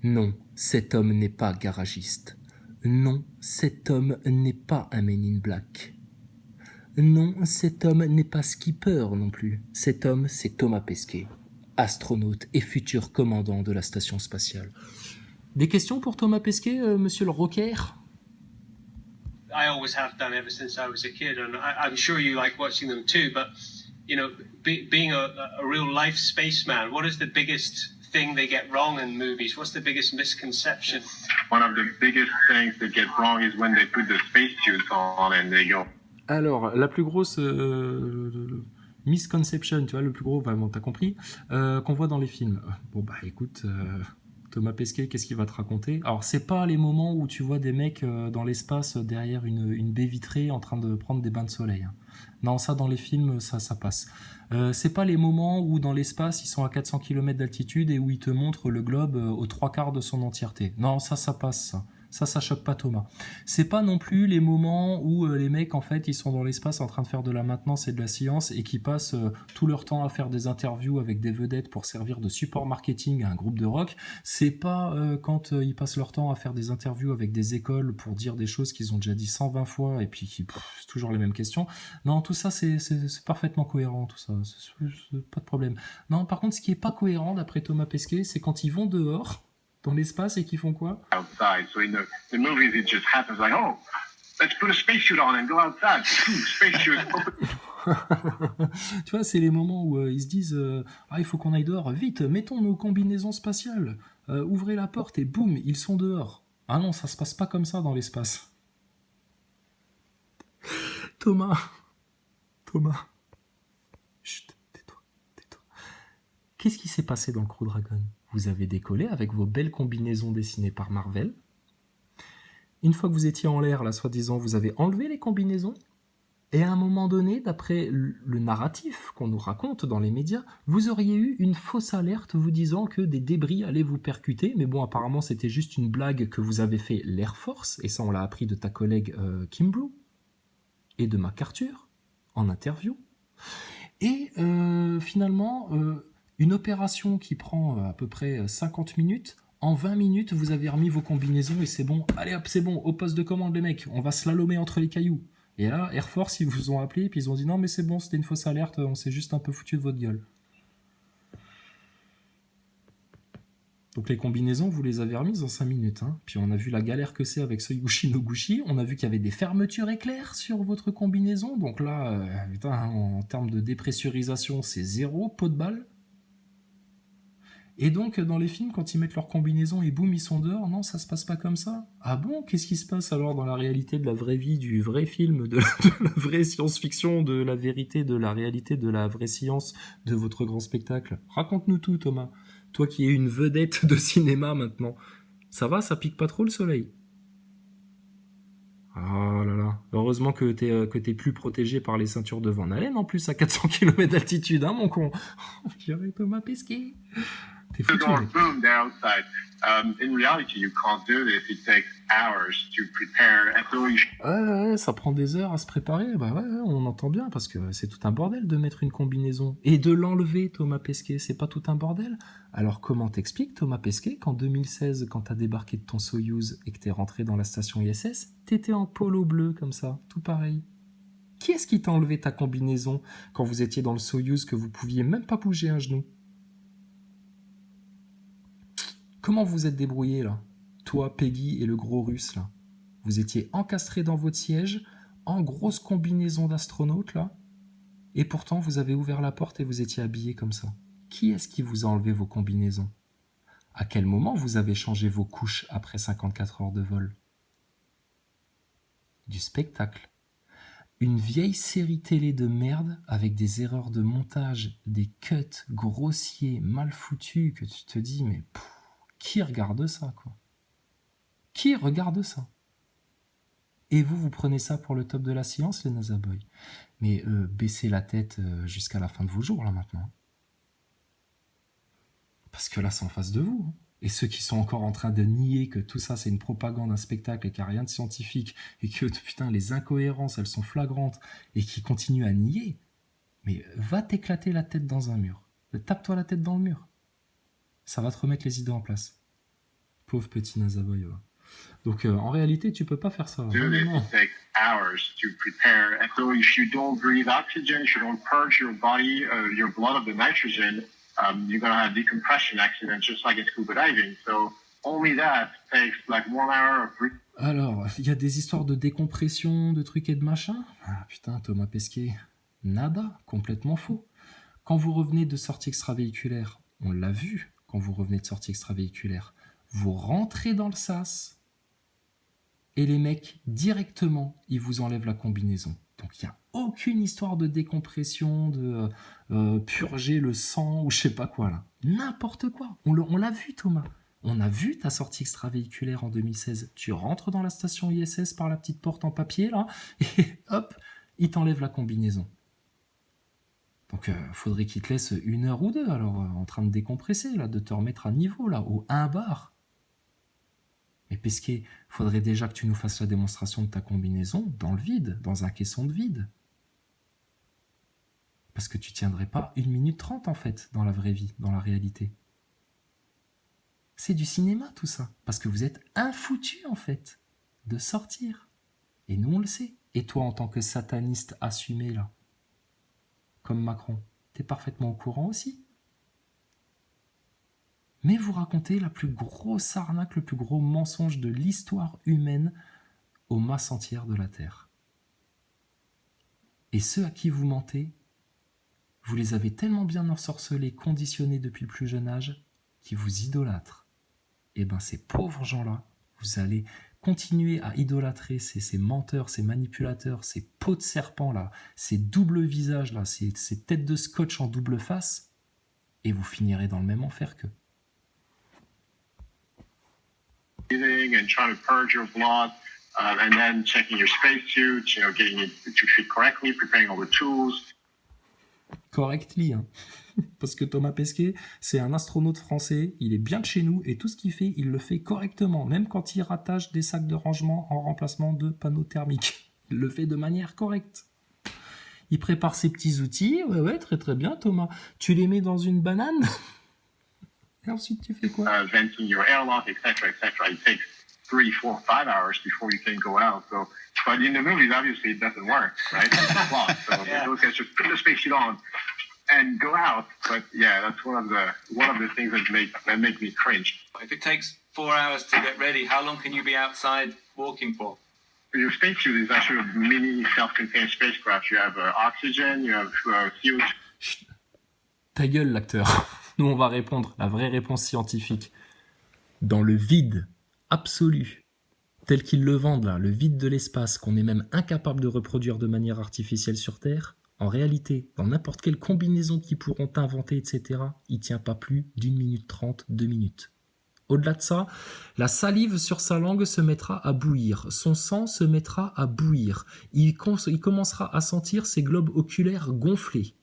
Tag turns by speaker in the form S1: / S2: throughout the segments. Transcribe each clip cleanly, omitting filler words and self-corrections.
S1: Non, cet homme n'est pas garagiste. Non, cet homme n'est pas un Men in Black. Non, cet homme n'est pas skipper non plus. Cet homme, c'est Thomas Pesquet, astronaute et futur commandant de la station spatiale. Des questions pour Thomas Pesquet, monsieur le rocker?
S2: I always have done ever since I was a kid, and I'm sure you like watching them too. But being a real life spaceman, what is the biggest thing they get wrong in movies? What's the biggest misconception?
S3: One of the biggest things that get wrong is when they put the spacesuits on and they go.
S1: Alors, la plus grosse misconception, tu vois, le plus gros, vraiment, t'as compris, qu'on voit dans les films. Bon, bah écoute, Thomas Pesquet, qu'est-ce qu'il va te raconter? Alors, c'est pas les moments où tu vois des mecs dans l'espace derrière une baie vitrée en train de prendre des bains de soleil. Hein. Non, ça, dans les films, ça passe. C'est pas les moments où dans l'espace, ils sont à 400 km d'altitude et où ils te montrent le globe aux 3/4 de son entièreté. Non, ça passe, ça. Ça choque pas Thomas. C'est pas non plus les moments où les mecs, en fait, ils sont dans l'espace en train de faire de la maintenance et de la science et qui passent tout leur temps à faire des interviews avec des vedettes pour servir de support marketing à un groupe de rock. C'est pas quand ils passent leur temps à faire des interviews avec des écoles pour dire des choses qu'ils ont déjà dit 120 fois et puis c'est toujours les mêmes questions. Non, tout ça, c'est parfaitement cohérent, tout ça. C'est pas de problème. Non, par contre, ce qui est pas cohérent, d'après Thomas Pesquet, c'est quand ils vont dehors dans l'espace et qui font quoi?
S3: Outside. So in the movies, it just happens like, oh, let's put a spacesuit on and go outside. Spacesuit.
S1: Tu vois, c'est les moments où ils se disent ah, il faut qu'on aille dehors, vite, mettons nos combinaisons spatiales, ouvrez la porte et boum, ils sont dehors. Ah non, ça se passe pas comme ça dans l'espace. Thomas. Chut, tais-toi. Qu'est-ce qui s'est passé dans Crew Dragon? Vous avez décollé avec vos belles combinaisons dessinées par Marvel. Une fois que vous étiez en l'air, là, soi-disant, vous avez enlevé les combinaisons. Et à un moment donné, d'après le narratif qu'on nous raconte dans les médias, vous auriez eu une fausse alerte vous disant que des débris allaient vous percuter. Mais bon, apparemment, c'était juste une blague que vous avez fait l'Air Force. Et ça, on l'a appris de ta collègue Kimbrough et de MacArthur en interview. Et finalement... une opération qui prend à peu près 50 minutes, en 20 minutes, vous avez remis vos combinaisons et c'est bon. Allez hop, c'est bon, au poste de commande les mecs, on va slalomer entre les cailloux. Et là, Air Force, ils vous ont appelé et puis ils ont dit non mais c'est bon, c'était une fausse alerte, on s'est juste un peu foutu de votre gueule. Donc les combinaisons, vous les avez remises en 5 minutes. Hein. Puis on a vu la galère que c'est avec Soyushi Noguchi. On a vu qu'il y avait des fermetures éclairs sur votre combinaison. Donc là, putain, en termes de dépressurisation, c'est zéro, pot de balle. Et donc, dans les films, quand ils mettent leur combinaison et boum, ils sont dehors, non, ça se passe pas comme ça. Ah bon? Qu'est-ce qui se passe alors dans la réalité de la vraie vie, du vrai film, de la vraie science-fiction, de la vérité, de la réalité, de la vraie science, de votre grand spectacle? Raconte-nous tout, Thomas. Toi qui es une vedette de cinéma maintenant. Ça va, ça pique pas trop le soleil? Ah là là. Heureusement que t'es plus protégé par les ceintures de Van Allen, en plus, à 400 km d'altitude, hein, mon con? Oh, purée, Thomas Pesquet. T'es foutu, mec.
S3: Boom, they're outside. In reality, you can't do this. It takes hours to prepare. And so
S1: Ouais, ça prend des heures à se préparer. Bah ouais, on entend bien, parce que c'est tout un bordel de mettre une combinaison. Et de l'enlever, Thomas Pesquet, c'est pas tout un bordel? Alors comment t'expliques, Thomas Pesquet, qu'en 2016, quand t'as débarqué de ton Soyouz et que t'es rentré dans la station ISS, t'étais en polo bleu, comme ça, tout pareil? Qui est-ce qui t'a enlevé ta combinaison quand vous étiez dans le Soyouz que vous pouviez même pas bouger un genou? Comment vous êtes débrouillés, là? Toi, Peggy et le gros russe, là. Vous étiez encastrés dans votre siège, en grosse combinaison d'astronaute, là. Et pourtant, vous avez ouvert la porte et vous étiez habillés comme ça. Qui est-ce qui vous a enlevé vos combinaisons? À quel moment vous avez changé vos couches après 54 heures de vol? Du spectacle. Une vieille série télé de merde avec des erreurs de montage, des cuts grossiers, mal foutus, que tu te dis, mais... qui regarde ça, quoi? Qui regarde ça? Et vous prenez ça pour le top de la science, les NASA Boys. Mais baissez la tête jusqu'à la fin de vos jours, là, maintenant. Parce que là, c'est en face de vous. Hein. Et ceux qui sont encore en train de nier que tout ça, c'est une propagande, un spectacle, et qu'il n'y a rien de scientifique, et que, putain, les incohérences, elles sont flagrantes, et qui continuent à nier, mais va t'éclater la tête dans un mur. Tape-toi la tête dans le mur. Ça va te remettre les idées en place. Pauvre petit Nazaboy. Ouais. Donc en réalité, tu peux pas faire ça.
S3: Do this,
S1: Vraiment.
S3: it takes hours to prepare. And so if you don't breathe oxygen, if you don't purge your body, your blood of the nitrogen, you're going to have decompression accidents just like in scuba diving. So only that takes like 1 hour of breathing.
S1: Alors, il y a des histoires de décompression, de trucs et de machin. Ah putain, Thomas Pesquet. Nada, complètement faux. Quand vous revenez de sortie extravéhiculaire, on l'a vu, quand vous revenez de sortie extravéhiculaire, vous rentrez dans le sas et les mecs, directement, ils vous enlèvent la combinaison. Donc il n'y a aucune histoire de décompression, de purger le sang ou je sais pas quoi là. N'importe quoi. On l'a vu, Thomas. On a vu ta sortie extravéhiculaire en 2016. Tu rentres dans la station ISS par la petite porte en papier là et hop, ils t'enlèvent la combinaison. Donc, faudrait qu'il te laisse 1 heure ou 2, alors, en train de décompresser, là, de te remettre à niveau, là, au 1 bar. Mais Pesquet, faudrait déjà que tu nous fasses la démonstration de ta combinaison dans le vide, dans un caisson de vide. Parce que tu tiendrais pas 1 minute 30, en fait, dans la vraie vie, dans la réalité. C'est du cinéma, tout ça. Parce que vous êtes infoutus, en fait, de sortir. Et nous, on le sait. Et toi, en tant que sataniste assumé, là, comme Macron, t'es parfaitement au courant aussi. Mais vous racontez la plus grosse arnaque, le plus gros mensonge de l'histoire humaine aux masses entières de la Terre. Et ceux à qui vous mentez, vous les avez tellement bien ensorcelés, conditionnés depuis le plus jeune âge, qu'ils vous idolâtrent. Et bien ces pauvres gens-là, vous allez continuer à idolâtrer ces menteurs, ces manipulateurs, ces peaux de serpent là, ces doubles visages là, ces têtes de scotch en double face, et vous finirez dans le même enfer qu'eux.
S3: And trying to purge your blood, and then checking your spacesuit, getting it to fit correctly, preparing all the tools.
S1: Correctly, hein. Parce que Thomas Pesquet, c'est un astronaute français, il est bien de chez nous et tout ce qu'il fait, il le fait correctement, même quand il rattache des sacs de rangement en remplacement de panneaux thermiques. Il le fait de manière correcte. Il prépare ses petits outils, ouais, très très bien Thomas. Tu les mets dans une banane et ensuite tu fais quoi?
S3: Venting your airlock, etc., etc. It takes 3, 4, 5 hours before you can go out. So, but in the movies, obviously, it doesn't work, right? It's a plot. So those guys just put the spacesuit on and go out. But yeah, that's one of the things that make me cringe.
S4: If it takes 4 hours to get ready, how long can you be outside walking for?
S3: Your spacesuit is actually a mini self-contained spacecraft. You have oxygen, you have fuel.
S1: Chut. Ta gueule, l'acteur. Nous, on va répondre la vraie réponse scientifique. Dans le vide absolu, tel qu'ils le vendent là, le vide de l'espace, qu'on est même incapable de reproduire de manière artificielle sur Terre, en réalité, dans n'importe quelle combinaison qu'ils pourront inventer, etc., il ne tient pas plus d'1 minute 30, 2 minutes. Au-delà de ça, la salive sur sa langue se mettra à bouillir, son sang se mettra à bouillir, il commencera à sentir ses globes oculaires gonfler.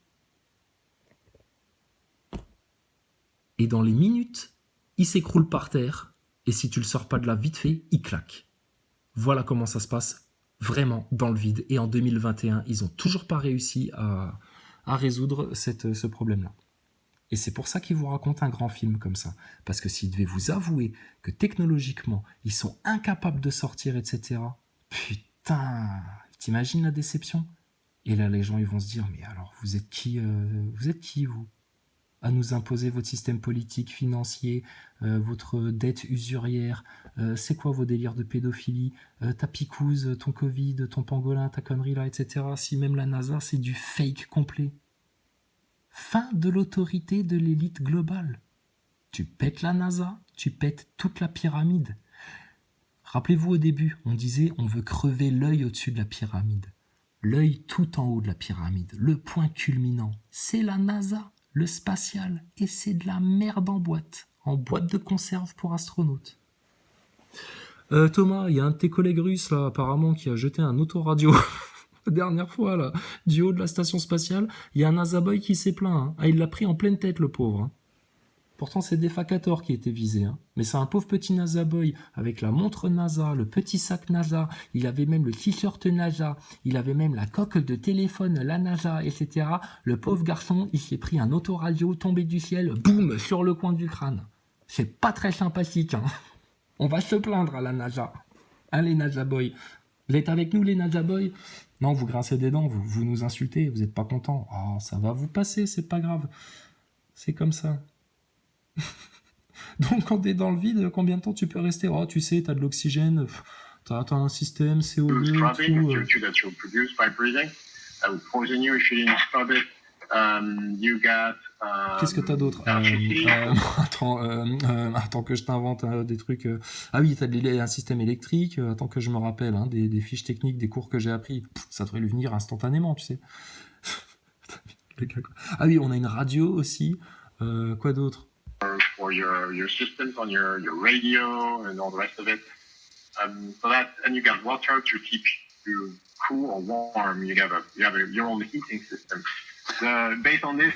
S1: Et dans les minutes, il s'écroule par terre, et si tu le sors pas de là vite fait, il claque. Voilà comment ça se passe vraiment dans le vide. Et en 2021, ils n'ont toujours pas réussi à résoudre ce problème-là. Et c'est pour ça qu'ils vous racontent un grand film comme ça. Parce que s'ils devaient vous avouer que technologiquement, ils sont incapables de sortir, etc., putain, t'imagines la déception? Et là, les gens, ils vont se dire, mais alors, vous êtes qui, vous à nous imposer votre système politique, financier, votre dette usurière, c'est quoi vos délires de pédophilie, ta picouse, ton Covid, ton pangolin, ta connerie là, etc. Si même la NASA, c'est du fake complet. Fin de l'autorité de l'élite globale. Tu pètes la NASA, tu pètes toute la pyramide. Rappelez-vous au début, on disait on veut crever l'œil au-dessus de la pyramide. L'œil tout en haut de la pyramide, le point culminant, c'est la NASA. Le spatial, et c'est de la merde en boîte de conserve pour astronautes. Thomas, il y a un de tes collègues russes là, apparemment, qui a jeté un autoradio la dernière fois là, du haut de la station spatiale. Il y a un NASA-boy qui s'est plaint. Hein. Ah, il l'a pris en pleine tête, le pauvre. Hein. Pourtant, c'est Defecator qui était visé. Hein. Mais c'est un pauvre petit NASA-boy avec la montre NASA, le petit sac NASA. Il avait même le t-shirt NASA. Il avait même la coque de téléphone, la NASA, etc. Le pauvre garçon, il s'est pris un autoradio tombé du ciel, boum, sur le coin du crâne. C'est pas très sympathique. Hein. On va se plaindre à la NASA. Allez, NASA Boy. Vous êtes avec nous, les NASA Boy? Non, vous grincez des dents, vous nous insultez, vous n'êtes pas content. Oh, ça va vous passer, c'est pas grave. C'est comme ça. Donc, quand t'es dans le vide, combien de temps tu peux rester? Oh, tu sais, t'as de l'oxygène, t'as un système CO2 et
S3: scrubbing,
S1: tout.
S3: CO2 that you'll produce by breathing, that would poison you if you didn't scrub it. You got.
S1: Qu'est-ce que t'as d'autre? Attends que je t'invente des trucs. Ah oui, t'as un système électrique. Attends que je me rappelle des fiches techniques, des cours que j'ai appris. Ça devrait lui venir instantanément, tu sais. Le gars, quoi. Ah oui, on a une radio aussi. Quoi d'autre?
S3: For your systems on your radio and all the rest of it. So that, and you got water to keep you cool or warm. You have your own heating system. Based on this.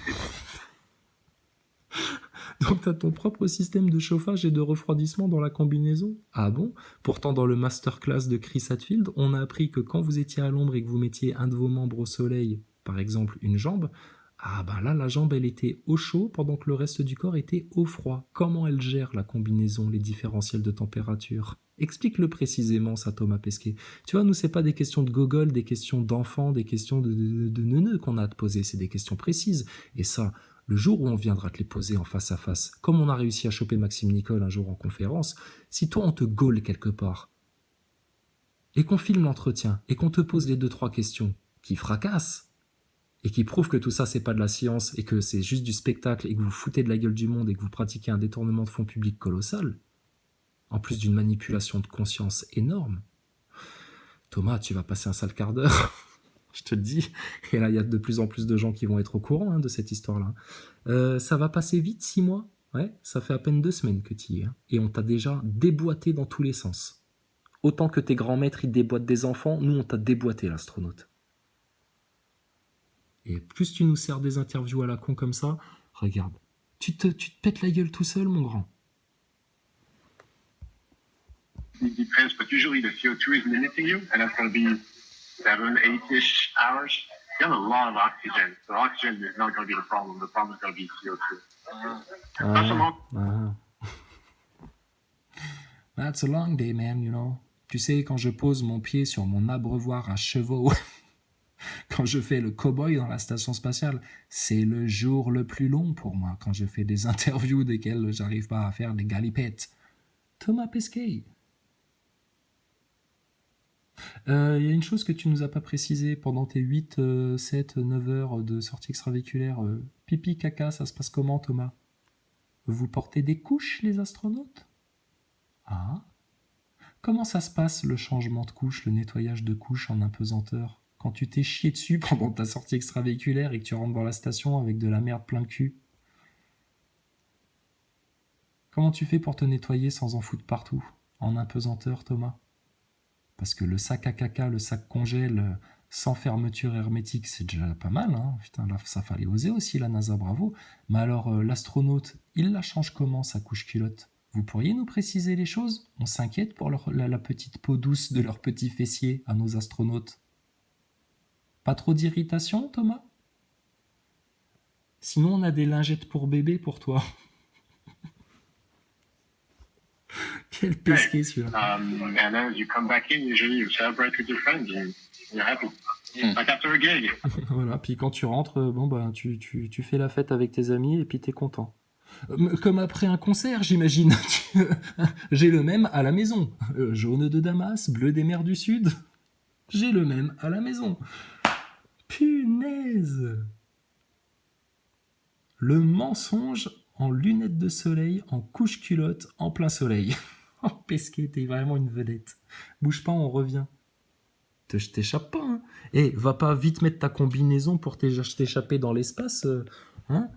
S1: Donc t'as ton propre système de chauffage et de refroidissement dans la combinaison? Ah bon? Pourtant dans le masterclass de Chris Hadfield, on a appris que quand vous étiez à l'ombre et que vous mettiez un de vos membres au soleil, par exemple une jambe, ah ben là la jambe elle était au chaud pendant que le reste du corps était au froid. Comment elle gère la combinaison, les différentiels de température? Explique-le précisément ça, Thomas Pesquet. Tu vois, nous c'est pas des questions de gogol, des questions d'enfants, des questions de neuneux qu'on a à te poser, c'est des questions précises. Et ça, le jour où on viendra te les poser en face à face, comme on a réussi à choper Maxime Nicole un jour en conférence, si toi on te gaule quelque part, et qu'on filme l'entretien, et qu'on te pose les 2-3 questions qui fracassent, et qui prouvent que tout ça c'est pas de la science, et que c'est juste du spectacle, et que vous foutez de la gueule du monde, et que vous pratiquez un détournement de fonds publics colossal, en plus d'une manipulation de conscience énorme, Thomas, tu vas passer un sale quart d'heure. Je te le dis. Et là, il y a de plus en plus de gens qui vont être au courant de cette histoire-là. Ça va passer vite, 6 mois. Ouais, ça fait à peine 2 semaines que tu y es. Et on t'a déjà déboîté dans tous les sens. Autant que tes grands maîtres, ils déboîtent des enfants, nous, on t'a déboîté, l'astronaute. Et plus tu nous sers des interviews à la con comme ça, regarde, tu te pètes la gueule tout seul, mon grand.
S3: It depends, but usually the CO2 is limiting you, and that's going to be 7-8-ish hours. You have a lot of oxygen, so oxygen is not going to be the problem. The problem is going to be CO2.
S1: That's a long day, man, you know. Tu sais, quand je pose mon pied sur mon abreuvoir à chevaux, quand je fais le cow-boy dans la station spatiale, c'est le jour le plus long pour moi, quand je fais des interviews desquelles j'arrive pas à faire des galipettes. Thomas Pesquet. Il y a une chose que tu nous as pas précisé pendant tes 8, 7, 9 heures de sortie extravéhiculaire. Pipi, caca, ça se passe comment, Thomas? Vous portez des couches, les astronautes? Ah. Comment ça se passe, le changement de couche, le nettoyage de couches en apesanteur? Quand tu t'es chié dessus pendant ta sortie extravéhiculaire et que tu rentres dans la station avec de la merde plein le cul? Comment tu fais pour te nettoyer sans en foutre partout, en apesanteur, Thomas? Parce que le sac à caca, le sac congèle, sans fermeture hermétique, c'est déjà pas mal. Hein. Putain, là, ça fallait oser aussi, la NASA, bravo. Mais alors, l'astronaute, il la change comment, sa couche culotte? Vous pourriez nous préciser les choses? On s'inquiète pour la petite peau douce de leurs petits fessiers à nos astronautes. Pas trop d'irritation, Thomas? Sinon, on a des lingettes pour bébé pour toi. Quel pesquet celui-là.
S3: And then as you come back in, usually you celebrate with your friends and you're happy. Like after a gig.
S1: Voilà, puis quand tu rentres, tu fais la fête avec tes amis et puis t'es content. Comme après un concert, j'imagine. J'ai le même à la maison. Jaune de Damas, bleu des mers du Sud. J'ai le même à la maison. Punaise! Le mensonge en lunettes de soleil, en couche culotte, en plein soleil. Oh, Pesquet, t'es vraiment une vedette. Bouge pas, on revient. Je t'échappe pas, hein. Eh, va pas vite mettre ta combinaison pour t'échapper dans l'espace, hein,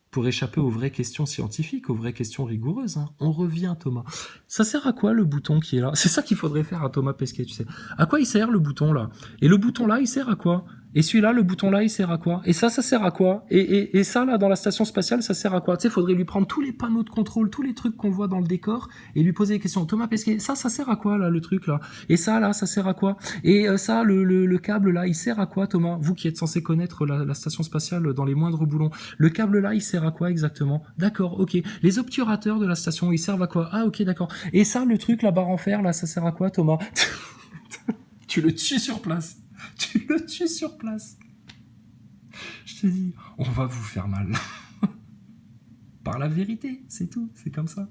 S1: pour échapper aux vraies questions scientifiques, aux vraies questions rigoureuses, hein. On revient, Thomas. Ça sert à quoi, le bouton qui est là? C'est ça qu'il faudrait faire à Thomas Pesquet, tu sais. À quoi il sert, le bouton, là? Et le bouton, là, il sert à quoi? Et celui-là, le bouton là, il sert à quoi? Et ça sert à quoi? Et ça, là, dans la station spatiale, ça sert à quoi? Tu sais, faudrait lui prendre tous les panneaux de contrôle, tous les trucs qu'on voit dans le décor, et lui poser des questions. Thomas Pesquet, ça sert à quoi, là, le truc, là? Et ça, là, ça sert à quoi? Et ça, le câble, là, il sert à quoi, Thomas? Vous qui êtes censé connaître la station spatiale dans les moindres boulons. Le câble, là, il sert à quoi, exactement? D'accord, ok. Les obturateurs de la station, ils servent à quoi? Ah, ok, d'accord. Et ça, le truc, la barre en fer, là, ça sert à quoi, Thomas? Tu le tues sur place. Tu le tues sur place. Je te dis, on va vous faire mal. Par la vérité, c'est tout, c'est comme ça.